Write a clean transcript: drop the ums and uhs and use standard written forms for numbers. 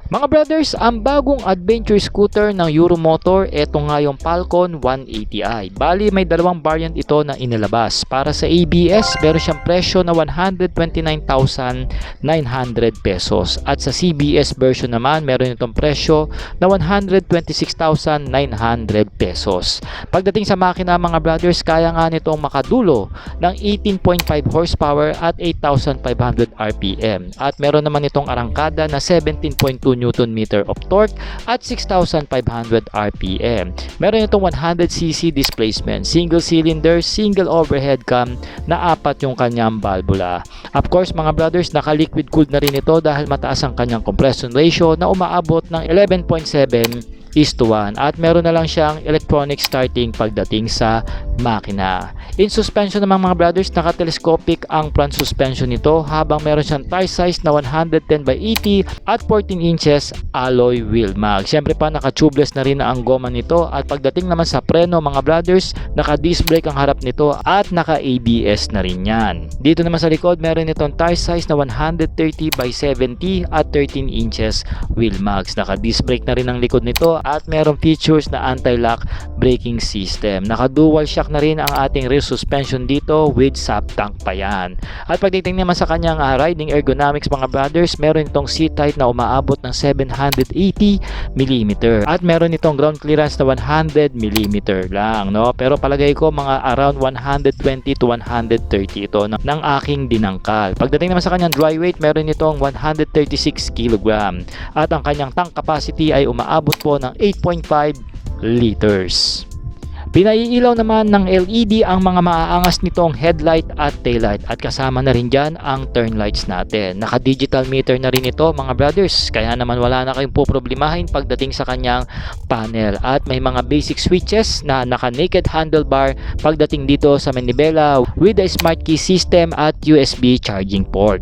Mga brothers, ang bagong adventure scooter ng Euromotor, ito nga yung Falcon 180i. Bali, may dalawang variant ito na inilabas. Para sa ABS, meron siyang presyo na 129,900 pesos. At sa CBS version naman, meron itong presyo na 126,900 pesos. Pagdating sa makina mga brothers, kaya nga nitong makadulo ng 18.5 horsepower at 8,500 RPM. At meron naman itong arangkada na 17.2 Newton meter of torque at 6,500 RPM. Meron itong 100cc displacement, single cylinder, single overhead cam na 4 yung kanyang valvula. Of course mga brothers, naka-liquid cooled na rin ito dahil mataas ang kanyang compression ratio na umaabot ng 11.7:1 at meron na lang siyang electronic starting pagdating sa makina. In suspension naman mga brothers, naka-telescopic ang front suspension nito habang meron siyang tire size na 110/80 at 14 inches alloy wheel mag. Siyempre pa naka-tubeless na rin ang goma nito at pagdating naman sa preno mga brothers, naka-disc brake ang harap nito at naka-ABS na rin yan. Dito naman sa likod, meron itong tire size na 130/70 at 13 inches wheel mags. Naka-disc brake na rin ang likod nito at merong features na anti-lock braking system. Naka-dual shock na rin ang ating rear suspension dito with sub tank pa yan. At pagdating naman sa kanyang riding ergonomics mga brothers, meron itong seat height na umaabot ng 780mm at meron itong ground clearance na 100mm lang, no? Pero palagay ko mga around 120 to 130 ito ng aking dinangkal. Pagdating naman sa kanyang dry weight, meron itong 136 kg at ang kanyang tank capacity ay umaabot po ng 8.5 liters. Pinaiilaw naman ng LED ang mga maaangas nitong headlight at taillight at kasama na rin dyan ang turn lights natin. Naka-digital meter na rin ito mga brothers, kaya naman wala na kayong poproblemahin pagdating sa kanyang panel at may mga basic switches na naka-naked handlebar pagdating dito sa manibela with a smart key system at USB charging port.